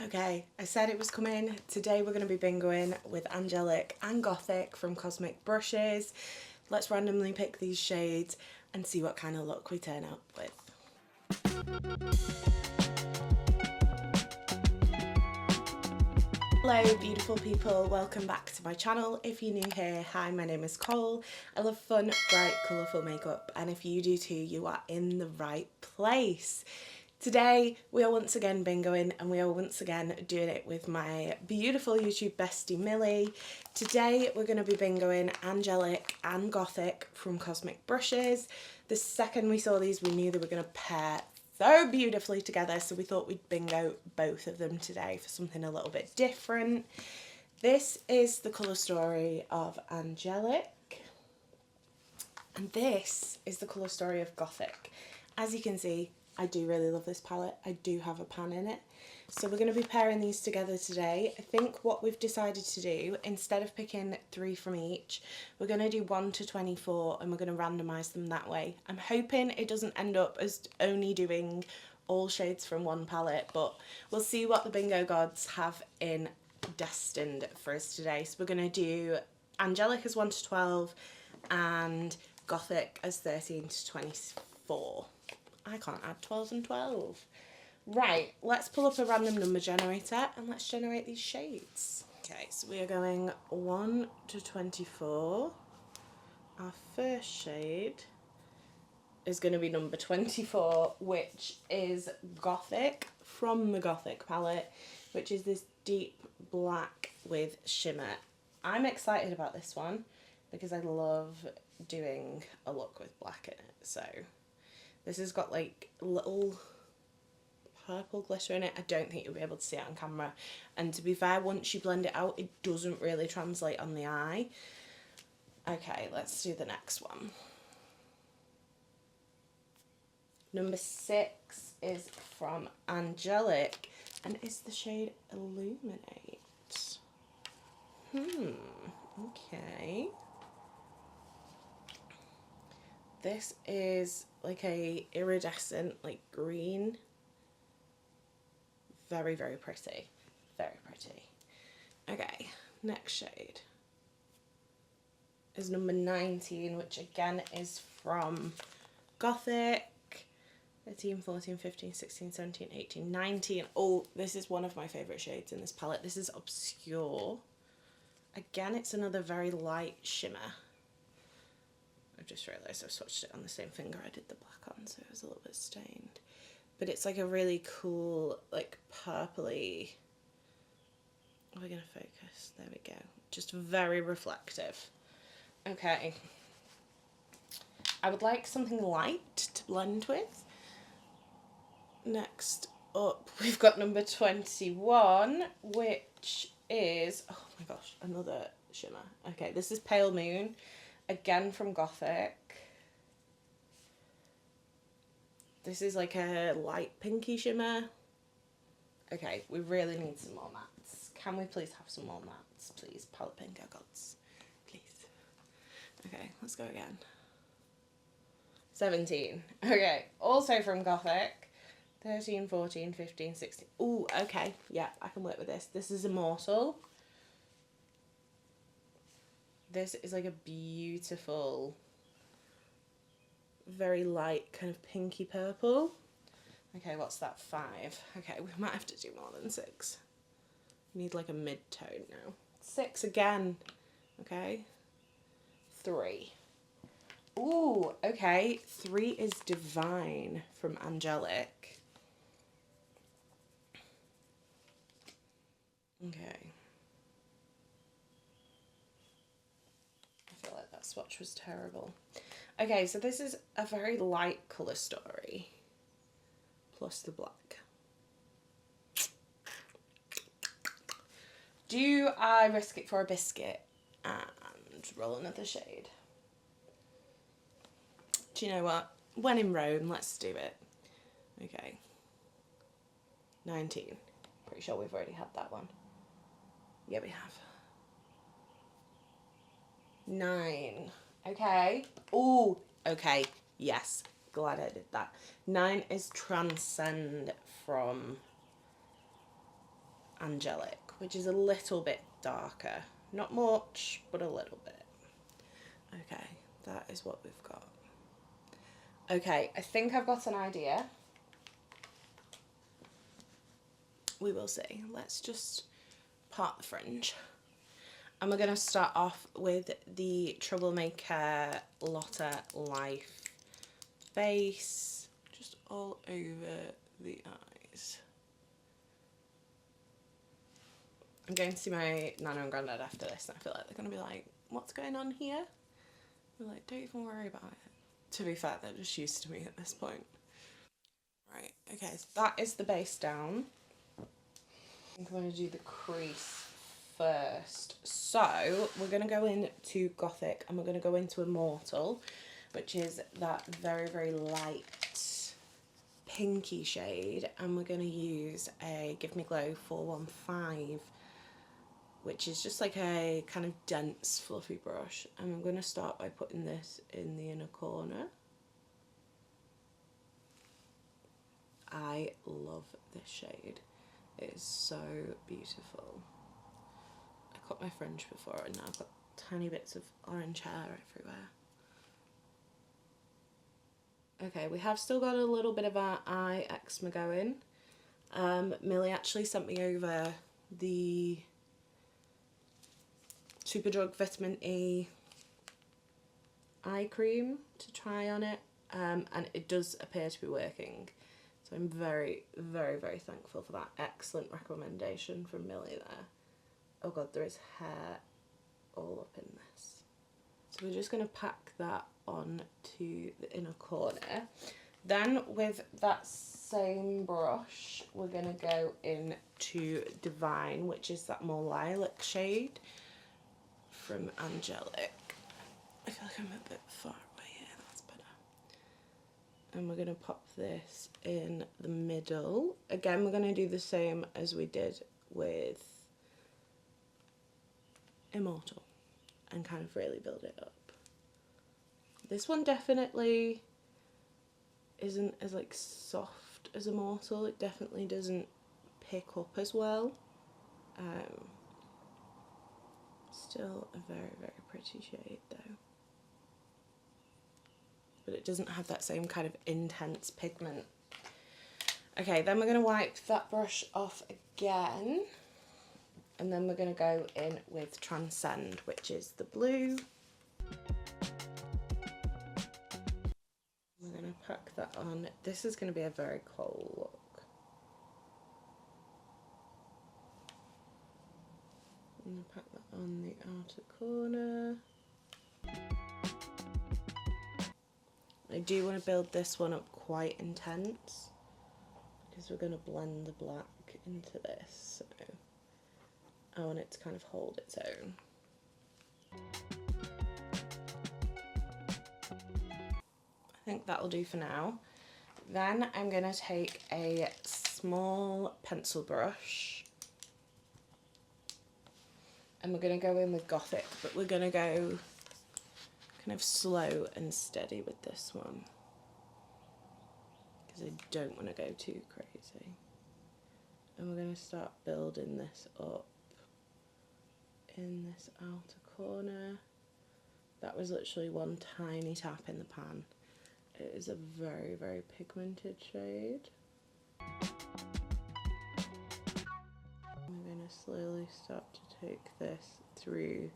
Okay, I said it was coming. Today we're going to be bingoing with Angelic and Gothic from Cosmic Brushes. Let's randomly pick these shades and see what kind of look we turn up with. Hello beautiful people, welcome back to my channel. If you're new here, hi, my name is Cole. I love fun, bright, colourful makeup, and if you do too, you are in the right place. Today we are once again bingoing, and we are once again doing it with my beautiful YouTube bestie Millie. Today we're going to be bingoing Angelic and Gothic from Cosmic Brushes. The second we saw these we knew they were going to pair so beautifully together, so we thought we'd bingo both of them today for something a little bit different. This is the colour story of Angelic, and this is the colour story of Gothic. As you can see, I do really love this palette. I do have a pan in it. So we're going to be pairing these together today. I think what we've decided to do, instead of picking 3 from each, we're going to do 1 to 24 and we're going to randomise them that way. I'm hoping it doesn't end up as only doing all shades from one palette, but we'll see what the bingo gods have in destined for us today. So we're going to do Angelic as 1 to 12 and Gothic as 13 to 24. I can't add 12 and 12. Right, let's pull up a random number generator and let's generate these shades. Okay, so we are going 1 to 24. Our first shade is going to be number 24, which is Gothic from the Gothic palette, which is this deep black with shimmer. I'm excited about this one because I love doing a look with black in it. So this has got like little purple glitter in it. I don't think you'll be able to see it on camera, and to be fair, once you blend it out it doesn't really translate on the eye. Okay, let's do the next one. Number 6 is from Angelic and it's the shade Illuminate. Okay. This is like a iridescent, like green. Very, very pretty. Very pretty. Okay, next shade is number 19, which again is from Gothic. 13, 14, 15, 16, 17, 18, 19. Oh, this is one of my favourite shades in this palette. This is Obscure. Again, it's another very light shimmer. I've just realised I've swatched it on the same finger I did the black on, so it was a little bit stained. But it's like a really cool, like purpley. Are we going to focus? There we go. Just very reflective. Okay. I would like something light to blend with. Next up, we've got number 21, which is, oh my gosh, another shimmer. Okay, this is Pale Moon. Again from Gothic. This is like a light pinky shimmer. Okay, we really need some more mattes. Can we please have some more mattes, please? Palette Bingo gods, please. Okay, let's go again. 17. Okay, also from Gothic. 13, 14, 15, 16. Ooh, okay, yeah, I can work with this. This is Immortal. This is like a beautiful, very light kind of pinky purple. Okay, what's that? 5. Okay, we might have to do more than 6. We need like a mid-tone now. 6 again. Okay. 3. Ooh, okay. 3 is Divine from Angelic. Okay. That swatch was terrible. Okay, so this is a very light colour story plus the black. Do I risk it for a biscuit and roll another shade? Do you know what? When in Rome, let's do it. Okay. 19. Pretty sure we've already had that one. Yeah, we have. 9. Okay. Ooh, okay. Yes. Glad I did that. 9 is Transcend from Angelic, which is a little bit darker. Not much, but a little bit. Okay, that is what we've got. Okay, I think I've got an idea. We will see. Let's just part the fringe. And we're going to start off with the Troublemaker Lotta Life base, just all over the eyes. I'm going to see my Nana and Grandad after this, and I feel like they're going to be like, what's going on here? We're like, don't even worry about it. To be fair, they're just used to me at this point. Right, okay, so that is the base down. I think I'm going to do the crease first. So we're going to go into Gothic and we're going to go into Immortal, which is that very, very light pinky shade, and we're going to use a Give Me Glow 415, which is just like a kind of dense fluffy brush, and I'm going to start by putting this in the inner corner. I love this shade. It is so beautiful. I cut my fringe before and now I've got tiny bits of orange hair everywhere. Okay, we have still got a little bit of our eye eczema going. Millie actually sent me over the Superdrug Vitamin E eye cream to try on it, and it does appear to be working. So I'm very, very, very thankful for that. Excellent recommendation from Millie there. Oh god, there is hair all up in this. So we're just going to pack that on to the inner corner. Then with that same brush, we're going to go into Divine, which is that more lilac shade from Angelic. I feel like I'm a bit far away here, that's better. And we're going to pop this in the middle. Again, we're going to do the same as we did with Immortal and kind of really build it up. This one definitely isn't as like soft as Immortal. It definitely doesn't pick up as well. Still a very, very pretty shade though. But it doesn't have that same kind of intense pigment. Okay, then we're going to wipe that brush off again. And then we're going to go in with Transcend, which is the blue. We're going to pack that on. This is going to be a very cold look. I'm going to pack that on the outer corner. I do want to build this one up quite intense because we're going to blend the black into this, so I want it to kind of hold its own. I think that'll do for now. Then I'm going to take a small pencil brush and we're going to go in with Gothic, but we're going to go kind of slow and steady with this one because I don't want to go too crazy. And we're going to start building this up in this outer corner. That was literally one tiny tap in the pan. It is a very, very pigmented shade. We're going to slowly start to take this through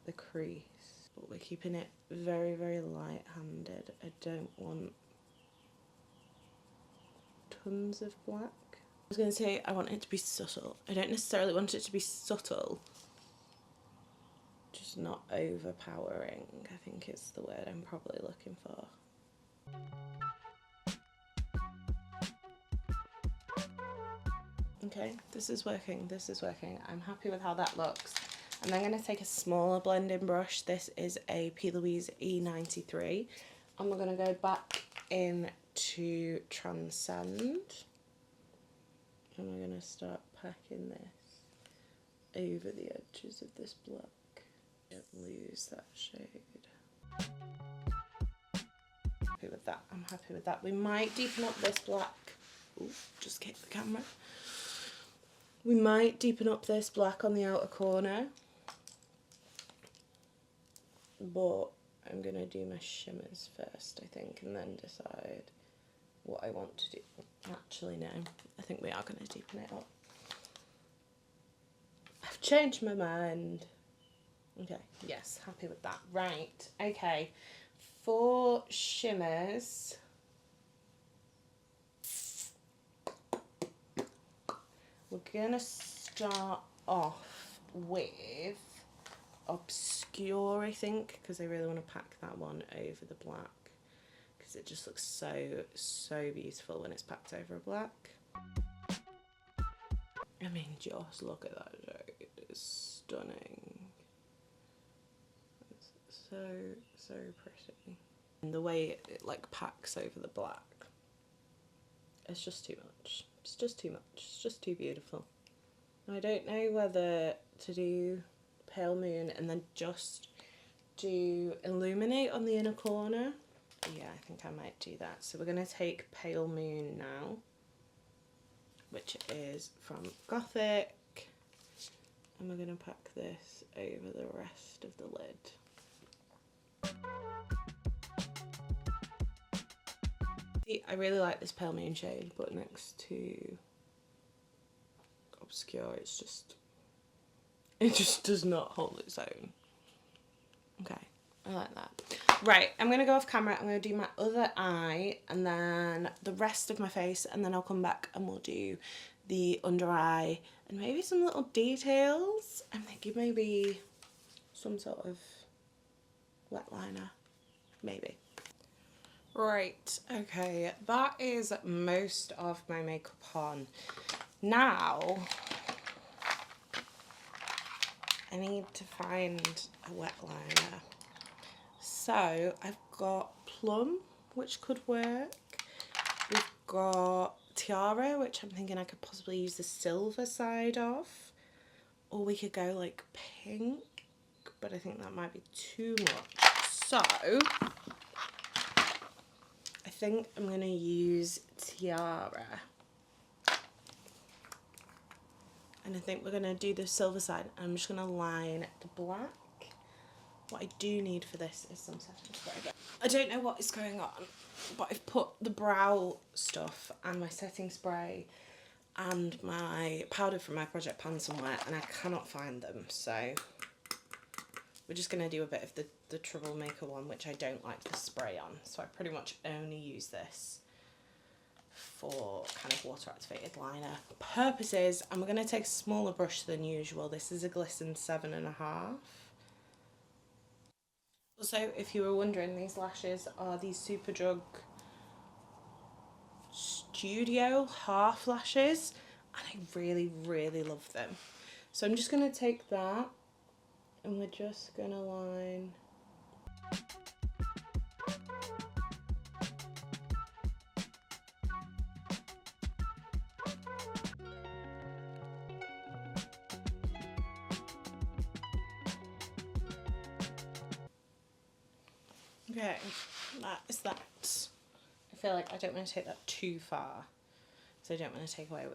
the crease, but we're keeping it very, very light-handed. I don't want tons of black. I was going to say I want it to be subtle. I don't necessarily want it to be subtle, just not overpowering, I think is the word I'm probably looking for. Okay, this is working, this is working. I'm happy with how that looks. And I'm going to take a smaller blending brush. This is a P. Louise E93. And we're going to go back into Transcend. And we're going to start packing this over the edges of this black. Don't lose that shade. Happy with that, I'm happy with that. We might deepen up this black. Ooh, just kick the camera. We might deepen up this black on the outer corner, but I'm going to do my shimmers first, I think, and then decide what I want to do. Actually, no, I think we are going to deepen it up. I've changed my mind. Okay, yes, happy with that. Right, okay, for shimmers, we're going to start off with Obscure, I think, because I really want to pack that one over the black, because it just looks so beautiful when it's packed over a black. I mean, just look at that shade, it is stunning. It's so pretty. And the way it like packs over the black, it's just too much. It's just too much. It's just too beautiful. I don't know whether to do Pale Moon and then just do Illuminate on the inner corner. Yeah, I think I might do that. So we're going to take Pale Moon now, which is from Gothic, and we're going to pack this over the rest of the lid. See, I really like this Pale Moon shade, but next to Obscure, it just does not hold its own. Okay, I like that. Right, I'm going to go off camera, I'm going to do my other eye and then the rest of my face, and then I'll come back and we'll do the under eye and maybe some little details. I'm thinking maybe some sort of wet liner, maybe. Right, okay, that is most of my makeup on. Now, I need to find a wet liner. So I've got Plum, which could work. We've got Tiara, which I'm thinking I could possibly use the silver side of. Or we could go like pink, but I think that might be too much. So I think I'm going to use Tiara. And I think we're going to do the silver side. I'm just going to line the black. What I do need for this is some setting spray. I don't know what is going on, but I've put the brow stuff and my setting spray and my powder from my project pan somewhere and I cannot find them. So we're just going to do a bit of the Troublemaker one, which I don't like the spray on. So I pretty much only use this for kind of water activated liner purposes. And we're going to take a smaller brush than usual. This is a Glisten 7.5. Also, if you were wondering, these lashes are the Superdrug Studio half lashes and I really love them. So I'm just going to take that and we're just going to line . Okay, that is that. I feel like I don't want to take that too far, so I don't want to take away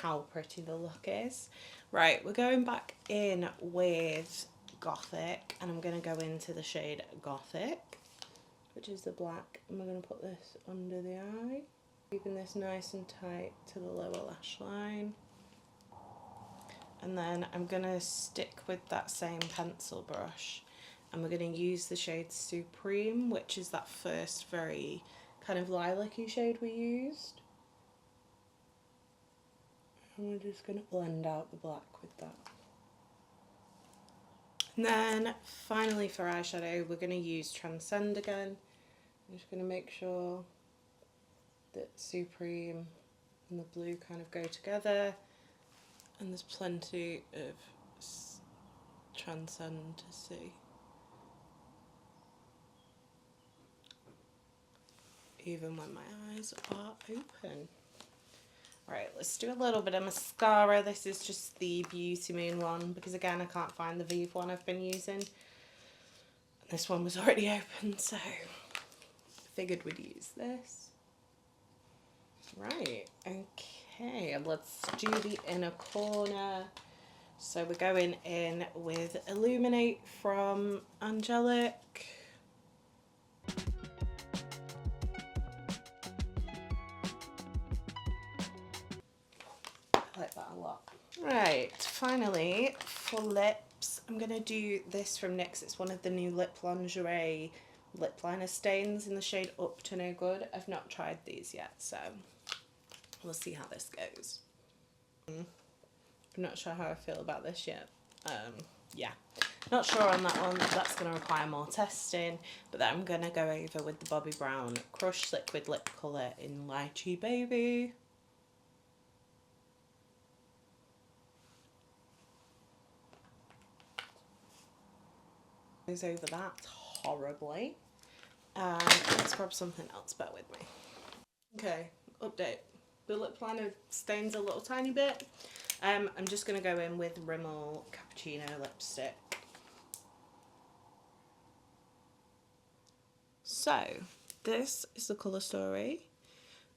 how pretty the look is. Right, we're going back in with Gothic, and I'm going to go into the shade Gothic, which is the black, and we're going to put this under the eye, keeping this nice and tight to the lower lash line. And then I'm going to stick with that same pencil brush, and we're going to use the shade Supreme, which is that first very kind of lilac-y shade we used. And we're just going to blend out the black with that. And then finally for eyeshadow, we're going to use Transcend again. I'm just going to make sure that Supreme and the blue kind of go together. And there's plenty of Transcend to see. Even when my eyes are open. Right, let's do a little bit of mascara. This is just the Beauty Moon one because again I can't find the Vive one I've been using. This one was already open, so I figured we'd use this. Right, Okay, let's do the inner corner. So we're going in with Illuminate from Angelic. I like that a lot. Right, finally for lips, I'm going to do this from NYX. It's one of the new Lip Lingerie lip liner stains in the shade Up to No Good. I've not tried these yet, so we'll see how this goes. I'm not sure how I feel about this yet. Yeah, not sure on that one. That's going to require more testing, but then I'm going to go over with the Bobbi Brown Crush Liquid Lip Colour in Lychee Baby. Goes over that horribly. Let's grab something else, bear with me. Okay, update. The lip liner stains a little tiny bit. I'm just going to go in with Rimmel Cappuccino lipstick. So, this is the colour story,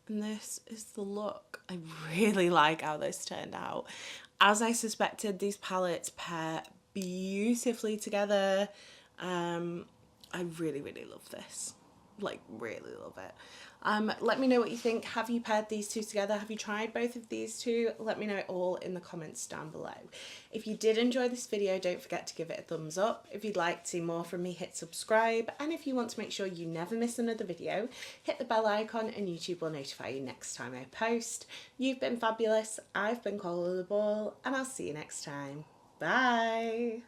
and this is the look. I really like how this turned out. As I suspected, these palettes pair beautifully together. I really love this. Like, really love it. Let me know what you think. Have you paired these two together? Have you tried both of these two? Let me know it all in the comments down below. If you did enjoy this video, don't forget to give it a thumbs up. If you'd like to see more from me, hit subscribe. And if you want to make sure you never miss another video, hit the bell icon and YouTube will notify you next time I post. You've been fabulous. I've been Cola the Ball, and I'll see you next time. Bye.